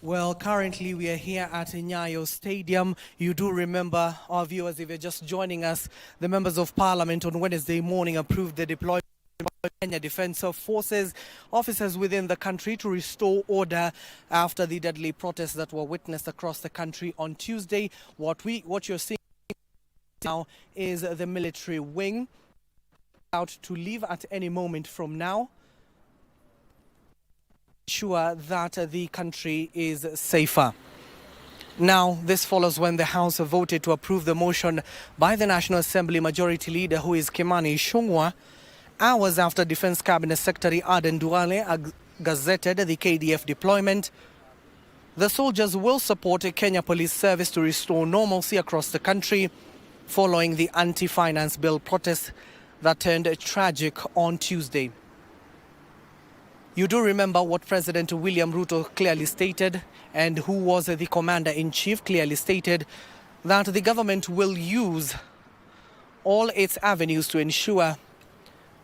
Well, currently we are here at Nyayo Stadium. You do remember, our viewers, if you're just joining us, the members of Parliament on Wednesday morning approved the deployment of Kenya Defence Forces officers within the country to restore order after the deadly protests that were witnessed across the country on Tuesday. What you're seeing now is the military wing out to leave at any moment from now, ensure that the country is safer. Now, this follows when the House voted to approve the motion by the National Assembly Majority Leader, who is Kimani Ichung'wah, hours after Defence Cabinet Secretary Aden Duale gazetted the KDF deployment. The soldiers will support a Kenya Police Service to restore normalcy across the country following the anti-finance bill protests that turned tragic on Tuesday. You do remember what President William Ruto clearly stated, and who was the Commander-in-Chief clearly stated, that the government will use all its avenues to ensure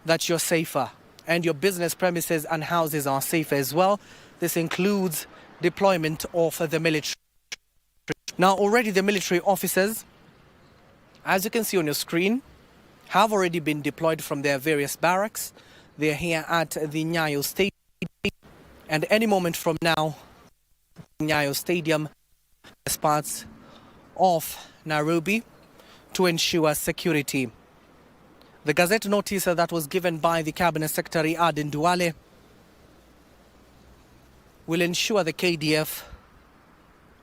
that you're safer and your business premises and houses are safer as well. This includes deployment of the military. Now, already the military officers, as you can see on your screen, have already been deployed from their various barracks. They're here at the Nyayo Stadium. And any moment from now, Nyayo Stadium as parts of Nairobi to ensure security. The Gazette notice that was given by the Cabinet Secretary Aden Duale will ensure the KDF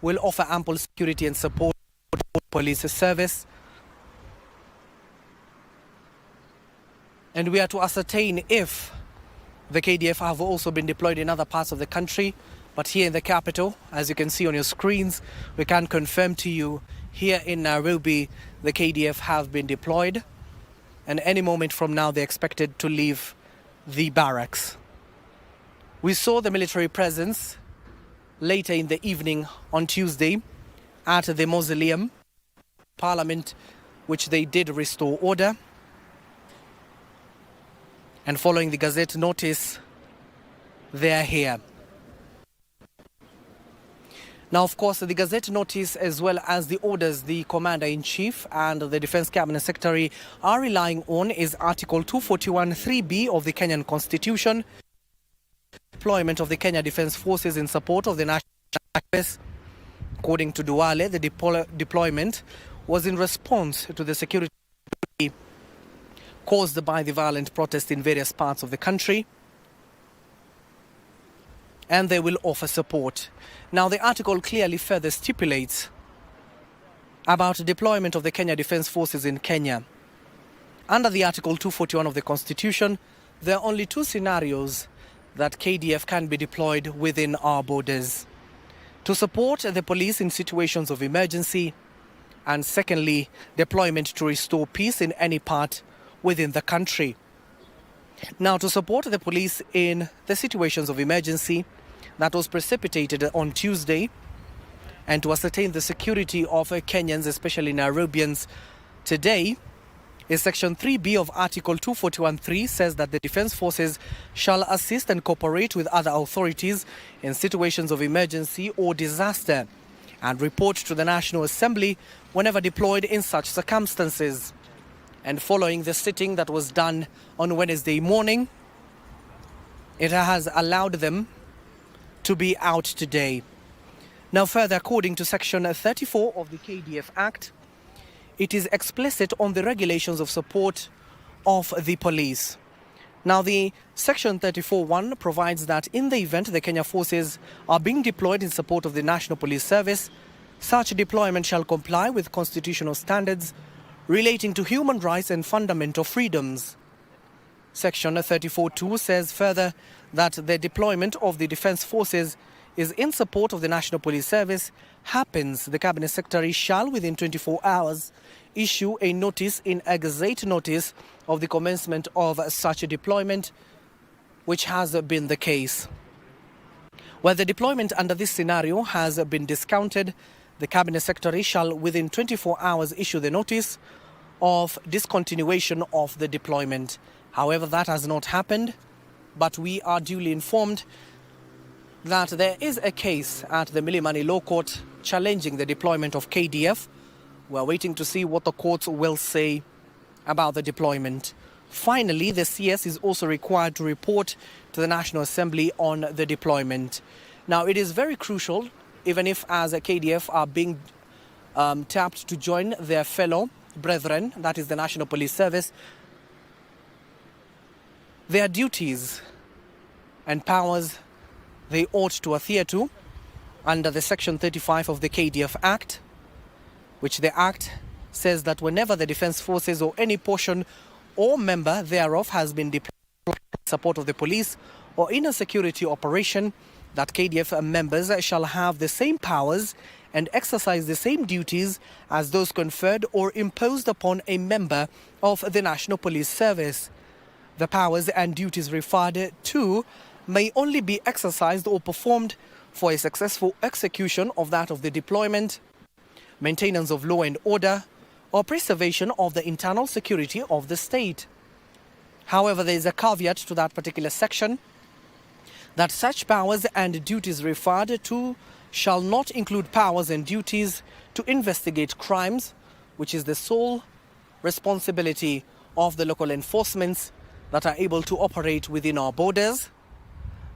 will offer ample security and support to the police service. And we are to ascertain if the KDF have also been deployed in other parts of the country, but here in the capital, as you can see on your screens, we can confirm to you here in Nairobi, the KDF have been deployed, and any moment from now they're expected to leave the barracks. We saw the military presence later in the evening on Tuesday at the mausoleum, Parliament, which they did restore order. And following the Gazette notice, they are here. Now, of course, the Gazette notice, as well as the orders the Commander-in-Chief and the Defence Cabinet Secretary are relying on, is Article 241(3)(b) of the Kenyan Constitution, deployment of the Kenya Defence Forces in support of the national service. According to Duale, the deployment was in response to the security caused by the violent protests in various parts of the country, and they will offer support. Now, the article clearly further stipulates about deployment of the Kenya Defence Forces in Kenya. Under the Article 241 of the Constitution, there are only two scenarios that KDF can be deployed within our borders: to support the police in situations of emergency, and secondly, deployment to restore peace in any part within the country. Now, to support the police in the situations of emergency that was precipitated on Tuesday, and to ascertain the security of Kenyans, especially Nairobians, today, is Section 3B of Article 241(3) says that the Defence Forces shall assist and cooperate with other authorities in situations of emergency or disaster, and report to the National Assembly whenever deployed in such circumstances. And following the sitting that was done on Wednesday morning, it has allowed them to be out today. Now, further, according to Section 34 of the KDF Act, it is explicit on the regulations of support of the police. Now, the Section 34(1) provides that in the event the Kenya forces are being deployed in support of the National Police Service, such deployment shall comply with constitutional standards relating to human rights and fundamental freedoms. Section 34(2) says further that the deployment of the Defence Forces is in support of the National Police Service happens, the Cabinet Secretary shall within 24 hours issue a notice in a Gazette notice of the commencement of such a deployment, which has been the case. Where the deployment under this scenario has been discounted, the Cabinet Secretary shall within 24 hours issue the notice of discontinuation of the deployment. However, that has not happened, but we are duly informed that there is a case at the Milimani Law Court challenging the deployment of KDF. We're waiting to see what the courts will say about the deployment. Finally, the CS is also required to report to the National Assembly on the deployment. Now, it is very crucial, even if as a KDF are being tapped to join their fellow brethren, that is the National Police Service, their duties and powers they ought to adhere to under the Section 35 of the KDF Act, which the Act says that whenever the Defence Forces or any portion or member thereof has been deployed in support of the police or in a security operation, that KDF members shall have the same powers and exercise the same duties as those conferred or imposed upon a member of the National Police Service. The powers and duties referred to may only be exercised or performed for a successful execution of that of the deployment, maintenance of law and order, or preservation of the internal security of the state. However, there is a caveat to that particular section, that such powers and duties referred to shall not include powers and duties to investigate crimes, which is the sole responsibility of the local enforcements that are able to operate within our borders.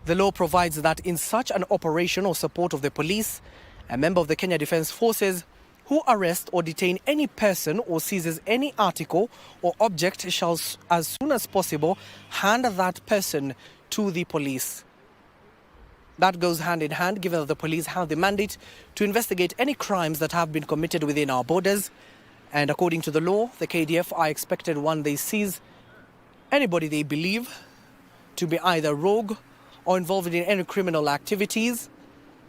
The law provides that in such an operation or support of the police, a member of the Kenya Defence Forces who arrests or detain any person or seizes any article or object shall, as soon as possible, hand that person to the police. That goes hand in hand, given that the police have the mandate to investigate any crimes that have been committed within our borders. And according to the law, the KDF are expected, when they seize anybody they believe to be either rogue or involved in any criminal activities,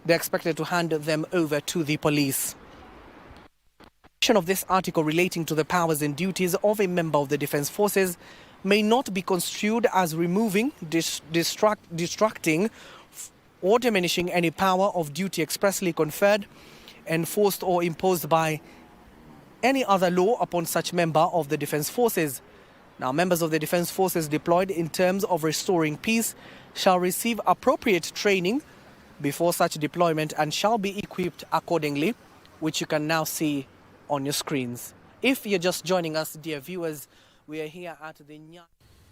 they're expected to hand them over to the police. Of this article relating to the powers and duties of a member of the Defence Forces may not be construed as removing, distracting, or diminishing any power of duty expressly conferred, enforced, or imposed by any other law upon such member of the Defence Forces. Now, members of the Defence Forces deployed in terms of restoring peace shall receive appropriate training before such deployment and shall be equipped accordingly, which you can now see on your screens. If you're just joining us, dear viewers, we are here at the Nyayo